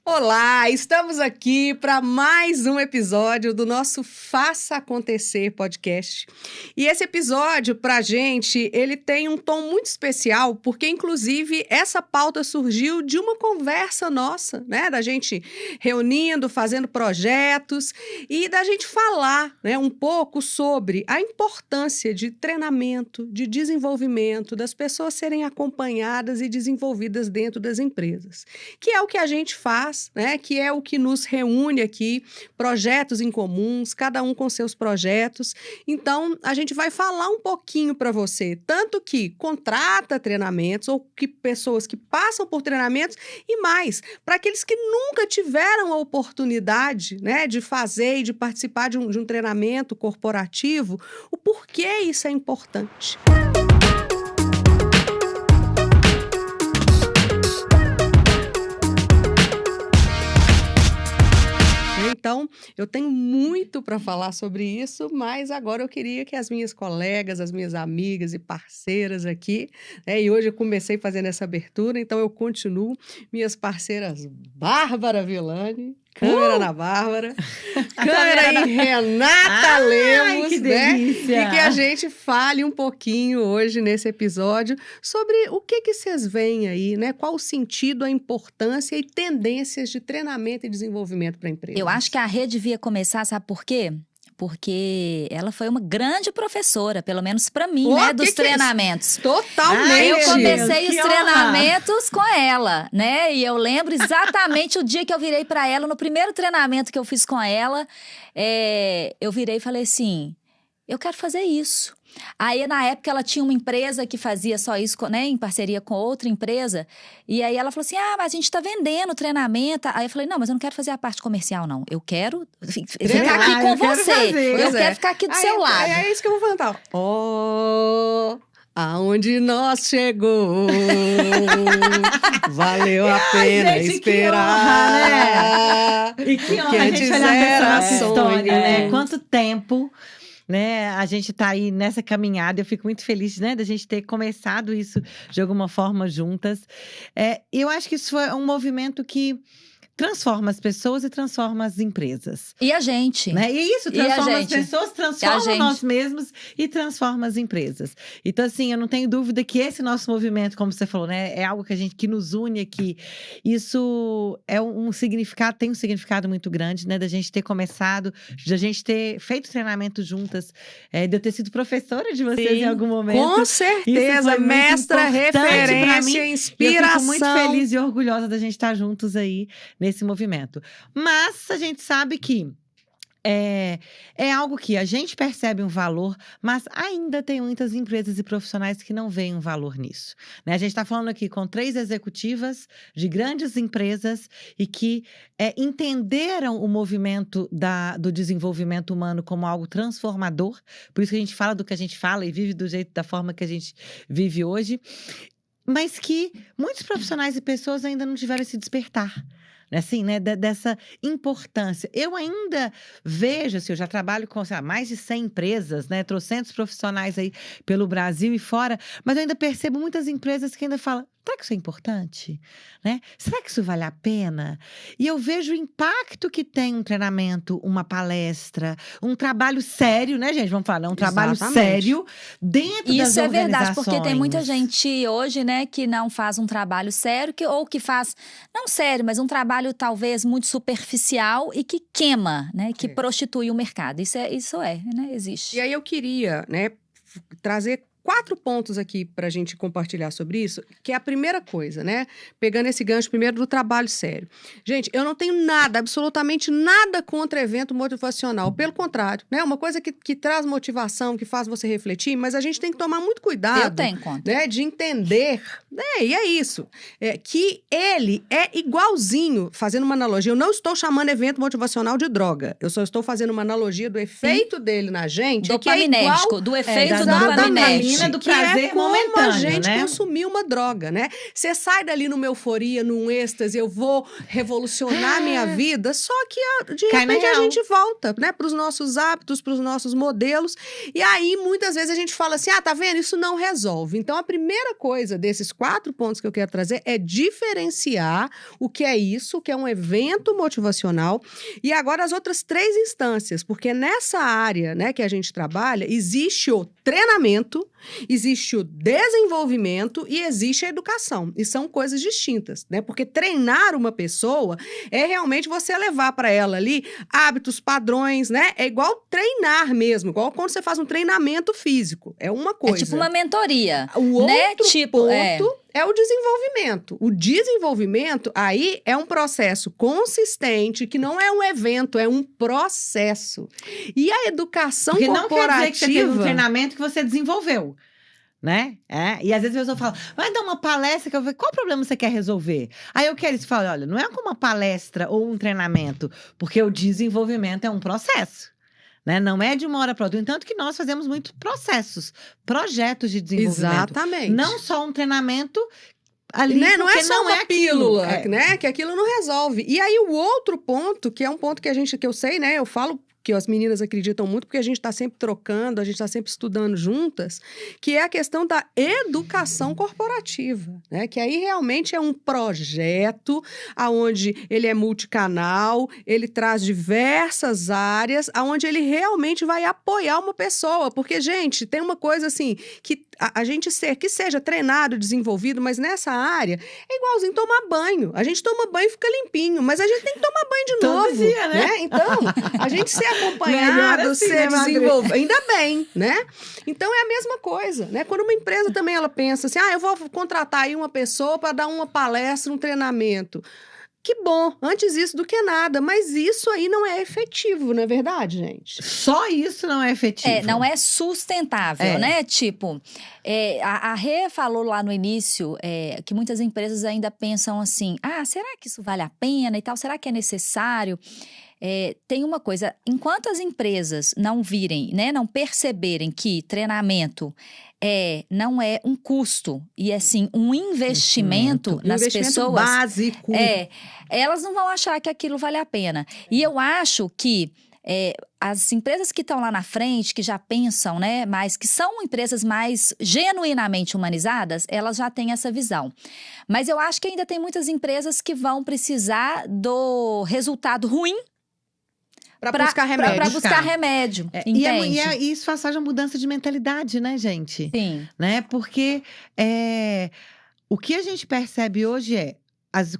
Olá, estamos aqui para mais um episódio do nosso Faça Acontecer podcast. E esse episódio, pra gente, ele tem um tom muito especial, porque, inclusive, essa pauta surgiu de uma conversa nossa, né? Da gente reunindo, fazendo projetos e da gente falar, né, um pouco sobre a importância de treinamento, de desenvolvimento, das pessoas serem acompanhadas e desenvolvidas dentro das empresas, que é o que a gente faz, né, que é o que nos reúne aqui, projetos em comuns, cada um com seus projetos. Então, a gente vai falar um pouquinho para você, tanto que contrata treinamentos ou que pessoas que passam por treinamentos e mais, para aqueles que nunca tiveram a oportunidade, né, de fazer e de participar de um treinamento corporativo, o porquê isso é importante. Então, eu tenho muito para falar sobre isso, mas agora eu queria que as minhas colegas, as minhas amigas e parceiras aqui, né, e hoje eu comecei fazendo essa abertura, então eu continuo, minhas parceiras Bárbara Villani, câmera na Bárbara, câmera em Renata Lemos, que né? delícia. E que a gente fale um pouquinho hoje nesse episódio sobre o que vocês veem aí, né? Qual o sentido, a importância e tendências de treinamento e desenvolvimento para a empresa. Eu acho que a Rê devia começar, sabe por quê? Porque ela foi uma grande professora, pelo menos para mim, né, dos treinamentos. Totalmente. Eu comecei os que treinamentos com ela, né? E eu lembro exatamente o dia que eu virei para ela, no primeiro treinamento que eu fiz com ela, eu virei e falei assim, eu quero fazer isso. Aí, na época, ela tinha uma empresa que fazia só isso, né, em parceria com outra empresa. E aí, ela falou assim, mas a gente tá vendendo treinamento. Aí eu falei, não, mas eu não quero fazer a parte comercial, não. Eu quero ficar aqui com você. Eu quero ficar aqui do seu lado. É isso que eu vou falar. Aonde nós chegou, valeu a pena gente, esperar. Que honra, né? E que honra a gente antes olhar pra era essa nossa sonho. história, né? Quanto tempo, né? A gente tá aí nessa caminhada. Eu fico muito feliz, né, da gente ter começado isso de alguma forma juntas. Eu acho que isso foi um movimento que transforma as pessoas e transforma as empresas. E a gente. Né? E isso transforma as pessoas, transforma nós mesmos e transforma as empresas. Então, assim, eu não tenho dúvida que esse nosso movimento, como você falou, né, é algo que nos une aqui. Isso é um significado, tem um significado muito grande, né, da gente ter começado, da gente ter feito treinamento juntas, de eu ter sido professora de vocês em algum momento. Com certeza, mestra, referência, inspiração. Eu fico muito feliz e orgulhosa da gente estar juntos aí nesse movimento. Mas a gente sabe que é algo que a gente percebe um valor, mas ainda tem muitas empresas e profissionais que não veem um valor nisso, né? A gente está falando aqui com 3 executivas de grandes empresas e que entenderam o movimento do desenvolvimento humano como algo transformador. Por isso que a gente fala do que a gente fala e vive da forma que a gente vive hoje. Mas que muitos profissionais e pessoas ainda não tiveram esse despertar. Assim, né, dessa importância. Eu ainda vejo, assim, eu já trabalho com mais de 100 empresas, né, trocentos profissionais aí pelo Brasil e fora, mas eu ainda percebo muitas empresas que ainda falam, será que isso é importante? Né? Será que isso vale a pena? E eu vejo o impacto que tem um treinamento, uma palestra, um trabalho sério, né, gente? Vamos falar, um trabalho sério dentro das organizações. Isso é verdade, porque tem muita gente hoje, né, que não faz um trabalho sério, ou que faz, não sério, mas um trabalho talvez muito superficial e que queima, né, que prostitui o mercado. Isso né, existe. E aí eu queria, né, trazer 4 pontos aqui para a gente compartilhar sobre isso, que é a primeira coisa, né? Pegando esse gancho primeiro do trabalho sério. Gente, eu não tenho nada, absolutamente nada contra evento motivacional. Pelo contrário, né? Uma coisa que traz motivação, que faz você refletir, mas a gente tem que tomar muito cuidado. Eu tenho conta. Né? De entender, e é isso, que ele é igualzinho, fazendo uma analogia, eu não estou chamando evento motivacional de droga, eu só estou fazendo uma analogia do efeito dele na gente, dopaminérgico, que é igual, do efeito dopaminérgico. adrenalina do prazer como momentâneo, a gente né? consumir uma droga, né? Você sai dali numa euforia, num êxtase, eu vou revolucionar a minha vida, só que de Cai na repente a real. gente volta, né, para os nossos hábitos, para os nossos modelos, e aí muitas vezes a gente fala assim, tá vendo? Isso não resolve. Então a primeira coisa desses 4 pontos que eu quero trazer é diferenciar o que é isso, o que é um evento motivacional, e agora as outras 3 instâncias, porque nessa área, né, que a gente trabalha, existe o treinamento, existe o desenvolvimento e existe a educação. E são coisas distintas, né? Porque treinar uma pessoa é realmente você levar para ela ali hábitos, padrões, né? É igual treinar mesmo, igual quando você faz um treinamento físico. É uma coisa. É tipo uma mentoria. O outro né? Tipo, ponto é o desenvolvimento. O desenvolvimento, aí, é um processo consistente, que não é um evento, é um processo. E a educação Porque não corporativa... quer dizer que você teve um treinamento que você desenvolveu. Né? E às vezes a pessoa fala, vai dar uma palestra que eu vou ver, qual problema você quer resolver? Aí eu quero isso, falo, olha, não é como uma palestra ou um treinamento, porque o desenvolvimento é um processo. Né? Não é de uma hora para outra. Entanto que nós fazemos muitos processos, projetos de desenvolvimento. Exatamente. Não só um treinamento ali, né? Não é porque só uma aquilo. pílula, né? Que aquilo não resolve. E aí o outro ponto, que é um ponto que eu sei, né? Eu falo que as meninas acreditam muito, porque a gente está sempre trocando, a gente está sempre estudando juntas, que é a questão da educação corporativa, né? Que aí realmente é um projeto onde ele é multicanal, ele traz diversas áreas, onde ele realmente vai apoiar uma pessoa, porque, gente, tem uma coisa assim, que a gente que seja treinado, desenvolvido, mas nessa área, é igualzinho tomar banho. A gente toma banho e fica limpinho, mas a gente tem que tomar banho de Todo novo. dia, né? Então, a gente ser acompanhado, assim, ser né, desenvolvido, ainda bem, né? Então, é a mesma coisa, né? Quando uma empresa também, ela pensa assim, eu vou contratar aí uma pessoa para dar uma palestra, um treinamento. Que bom, antes isso do que nada, mas isso aí não é efetivo, não é verdade, gente? Só isso não é efetivo. Não é sustentável, né? Tipo, a Rê falou lá no início que muitas empresas ainda pensam assim, será que isso vale a pena e tal? Será que é necessário? Tem uma coisa, enquanto as empresas não virem, né, não perceberem que treinamento não é um custo, e é sim um investimento nas pessoas. Básico. Elas não vão achar que aquilo vale a pena. E eu acho que as empresas que estão lá na frente, que já pensam, né, mas que são empresas mais genuinamente humanizadas, elas já têm essa visão. Mas eu acho que ainda tem muitas empresas que vão precisar do resultado ruim para buscar remédio. Para buscar remédio, entende? E isso faz uma mudança de mentalidade, né, gente? Sim. Né? Porque o que a gente percebe hoje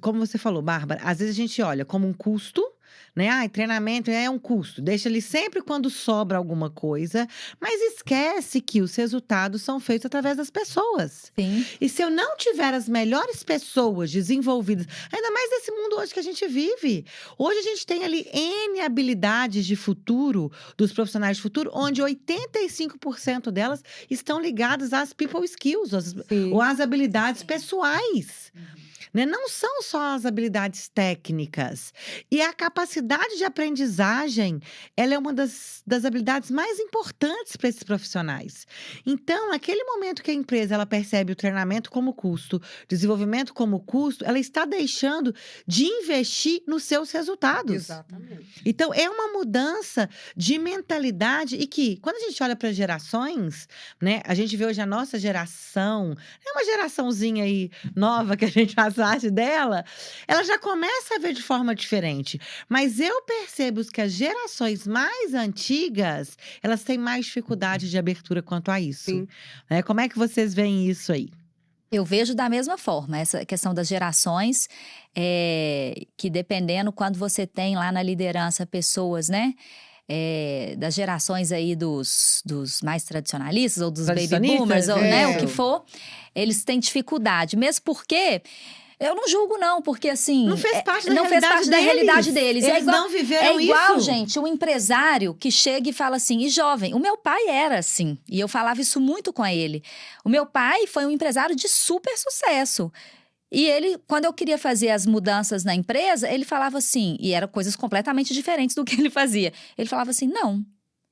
como você falou, Bárbara, às vezes a gente olha como um custo, né? Treinamento é um custo. Deixa ele sempre quando sobra alguma coisa, mas esquece que os resultados são feitos através das pessoas. Sim. E se eu não tiver as melhores pessoas desenvolvidas, ainda mais nesse mundo hoje que a gente vive. Hoje a gente tem ali N habilidades de futuro, dos profissionais de futuro, onde 85% delas estão ligadas às people skills, ou às habilidades pessoais. Né? Não são só as habilidades técnicas. E a capacidade de aprendizagem, ela é uma das habilidades mais importantes para esses profissionais. Então, naquele momento que a empresa ela percebe o treinamento como custo, desenvolvimento como custo, ela está deixando de investir nos seus resultados. Exatamente. Então, é uma mudança de mentalidade e que, quando a gente olha para gerações, né, a gente vê hoje a nossa geração, é uma geraçãozinha aí nova que a gente faz parte dela, ela já começa a ver de forma diferente. Mas eu percebo que as gerações mais antigas, elas têm mais dificuldade de abertura quanto a isso. Sim. Como é que vocês veem isso aí? Eu vejo da mesma forma, essa questão das gerações, que dependendo quando você tem lá na liderança pessoas, né? Das gerações aí dos mais tradicionalistas ou dos baby boomers, ou, né, o que for, eles têm dificuldade, mesmo porque eu não julgo não, porque assim não fez parte da realidade deles. Eles não viveram isso. É igual, gente, um empresário que chega e fala assim, e jovem, o meu pai era assim, e eu falava isso muito com ele. O meu pai foi um empresário de super sucesso. E ele, quando eu queria fazer as mudanças na empresa, ele falava assim, e eram coisas completamente diferentes do que ele fazia. Ele falava assim, não,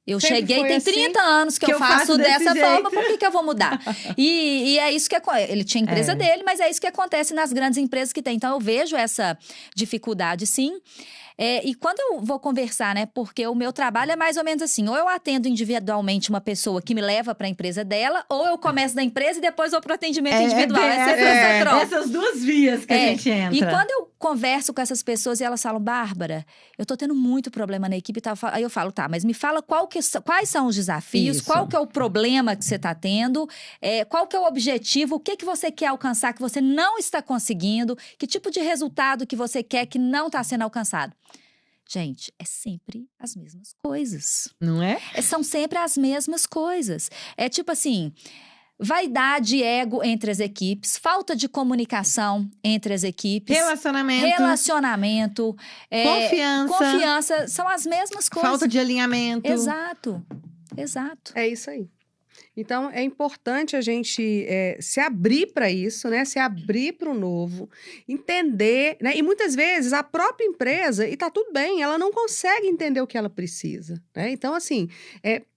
Eu Sempre cheguei, foi tem assim? 30 anos que eu eu faço faço desse dessa jeito. forma, por que eu vou mudar? E é isso que ele tinha a empresa dele, mas é isso que acontece nas grandes empresas que tem. Então, eu vejo essa dificuldade, sim. E quando eu vou conversar, né? Porque o meu trabalho é mais ou menos assim: ou eu atendo individualmente uma pessoa que me leva para a empresa dela, ou eu começo da empresa e depois vou para o atendimento individual. Essa troca. Essas duas vias que a gente entra. E quando eu converso com essas pessoas e elas falam, Bárbara, eu tô tendo muito problema na equipe, tá? Aí eu falo, tá, mas me fala quais são os desafios, Isso. qual que é o problema que você tá tendo, qual que é o objetivo, o que você quer alcançar que você não está conseguindo, que tipo de resultado que você quer que não está sendo alcançado. Gente, é sempre as mesmas coisas. Não é? São sempre as mesmas coisas. É tipo assim, vaidade e ego entre as equipes, falta de comunicação entre as equipes. Relacionamento. Confiança. São as mesmas coisas. Falta de alinhamento. Exato. É isso aí. Então, é importante a gente se abrir para isso, né? Se abrir para o novo, entender, né? E muitas vezes a própria empresa, e tá tudo bem, ela não consegue entender o que ela precisa, né? Então, assim,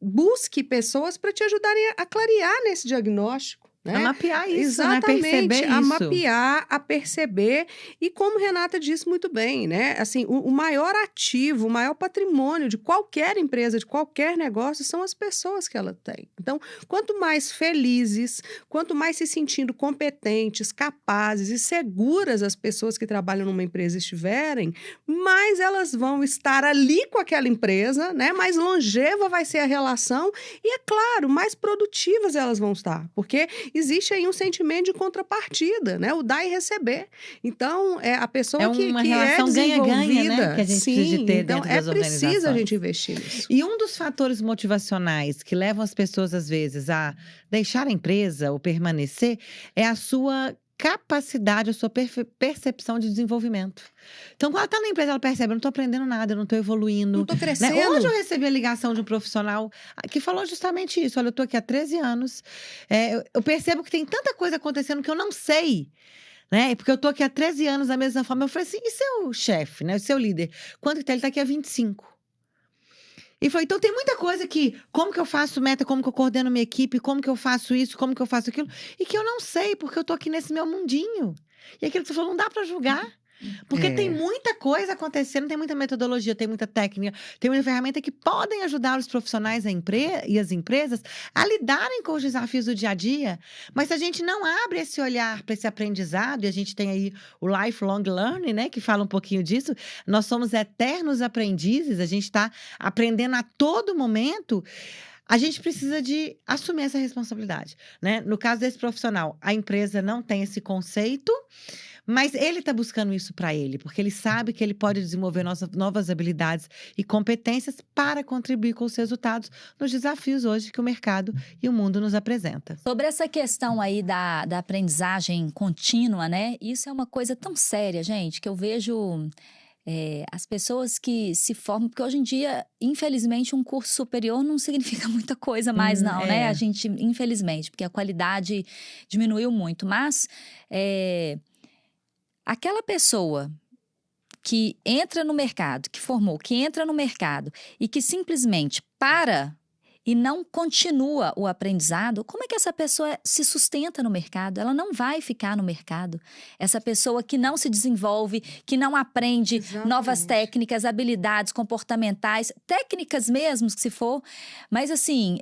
busque pessoas para te ajudarem a clarear nesse diagnóstico. Né? A mapear isso, exatamente, né? Perceber a isso. mapear, a perceber. E como Renata disse muito bem, né? Assim, o maior ativo, o maior patrimônio de qualquer empresa, de qualquer negócio, são as pessoas que ela tem. Então, quanto mais felizes, quanto mais se sentindo competentes, capazes e seguras as pessoas que trabalham numa empresa estiverem, mais elas vão estar ali com aquela empresa, né? Mais longeva vai ser a relação e, é claro, mais produtivas elas vão estar. Porque existe aí um sentimento de contrapartida, né? O dar e receber. Então, a pessoa que uma que relação é desenvolvida... ganha-ganha, né? Que a gente precisa de ter então dentro das preciso a organizações. gente investir nisso. E um dos fatores motivacionais que levam as pessoas, às vezes, a deixar a empresa ou permanecer é a sua capacidade, a sua percepção de desenvolvimento. Então, quando ela está na empresa, ela percebe, eu não estou aprendendo nada, eu não estou evoluindo. Não estou crescendo. Né? Hoje eu recebi a ligação de um profissional que falou justamente isso. Olha, eu estou aqui há 13 anos, eu percebo que tem tanta coisa acontecendo que eu não sei. Né? Porque eu estou aqui há 13 anos da mesma forma. Eu falei assim, e seu chefe, né? O seu líder? Quanto que tá? Ele está aqui há 25. E foi, então tem muita coisa que, como que eu faço meta, como que eu coordeno minha equipe, como que eu faço isso, como que eu faço aquilo, e que eu não sei, porque eu tô aqui nesse meu mundinho. E aquilo que você falou, não dá pra julgar. Porque tem muita coisa acontecendo, tem muita metodologia, tem muita técnica, tem muita ferramenta que podem ajudar os profissionais e as empresas a lidarem com os desafios do dia a dia. Mas se a gente não abre esse olhar para esse aprendizado, e a gente tem aí o lifelong learning, né, que fala um pouquinho disso, nós somos eternos aprendizes, a gente está aprendendo a todo momento. A gente precisa de assumir essa responsabilidade, né? No caso desse profissional, a empresa não tem esse conceito, mas ele está buscando isso para ele, porque ele sabe que ele pode desenvolver novas habilidades e competências para contribuir com os resultados nos desafios hoje que o mercado e o mundo nos apresenta. Sobre essa questão aí da aprendizagem contínua, né? Isso é uma coisa tão séria, gente, que eu vejo... as pessoas que se formam, porque hoje em dia, infelizmente, um curso superior não significa muita coisa mais, não, né? A gente, infelizmente, porque a qualidade diminuiu muito. Mas aquela pessoa que entra no mercado, que formou, que entra no mercado e que simplesmente para e não continua o aprendizado, como é que essa pessoa se sustenta no mercado? Ela não vai ficar no mercado. Essa pessoa que não se desenvolve, que não aprende novas técnicas, habilidades comportamentais, técnicas mesmo, se for. Mas assim,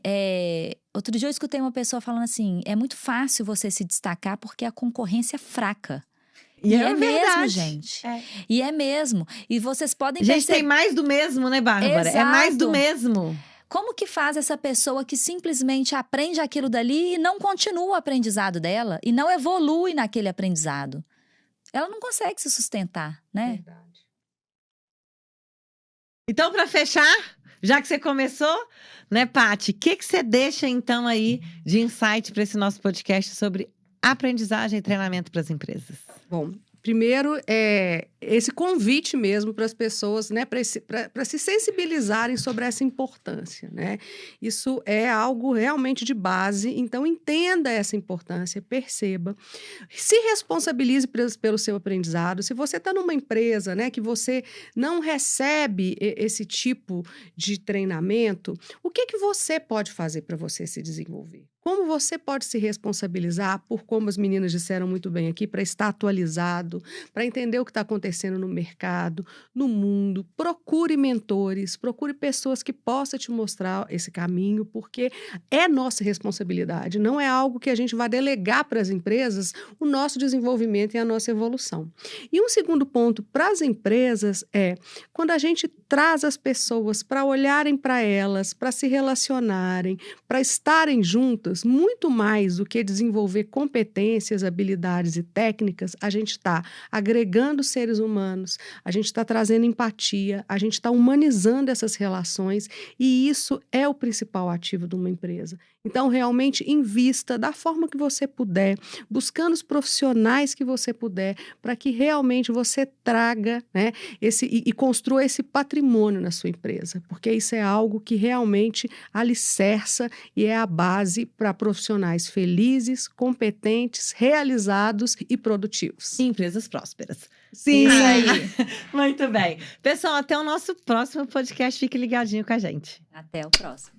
outro dia eu escutei uma pessoa falando assim, é muito fácil você se destacar porque a concorrência é fraca. E é mesmo, gente. E é mesmo. E vocês podem perceber... Gente, tem mais do mesmo, né, Bárbara? Exato. É mais do mesmo. Como que faz essa pessoa que simplesmente aprende aquilo dali e não continua o aprendizado dela? E não evolui naquele aprendizado? Ela não consegue se sustentar, né? Verdade. Então, para fechar, já que você começou, né, Paty? O que você deixa, então, aí de insight para esse nosso podcast sobre aprendizagem e treinamento para as empresas? Bom, Primeiro, esse convite mesmo para as pessoas, né, para se sensibilizarem sobre essa importância, né? Isso é algo realmente de base, então entenda essa importância, perceba, se responsabilize pelo seu aprendizado. Se você está numa empresa, né, que você não recebe esse tipo de treinamento, o que você pode fazer para você se desenvolver? Como você pode se responsabilizar por, como as meninas disseram muito bem aqui, para estar atualizado, para entender o que está acontecendo no mercado, no mundo. Procure mentores, procure pessoas que possam te mostrar esse caminho, porque é nossa responsabilidade, não é algo que a gente vai delegar para as empresas o nosso desenvolvimento e a nossa evolução. E um segundo ponto para as empresas é quando a gente traz as pessoas para olharem para elas, para se relacionarem, para estarem juntas, muito mais do que desenvolver competências, habilidades e técnicas, a gente está agregando seres humanos, a gente está trazendo empatia, a gente está humanizando essas relações e isso é o principal ativo de uma empresa. Então, realmente, invista da forma que você puder, buscando os profissionais que você puder, para que realmente você traga, né, e construa esse patrimônio na sua empresa, porque isso é algo que realmente alicerça e é a base para profissionais felizes, competentes, realizados e produtivos. E empresas prósperas. Sim. Isso aí. Muito bem. Pessoal, até o nosso próximo podcast. Fique ligadinho com a gente. Até o próximo.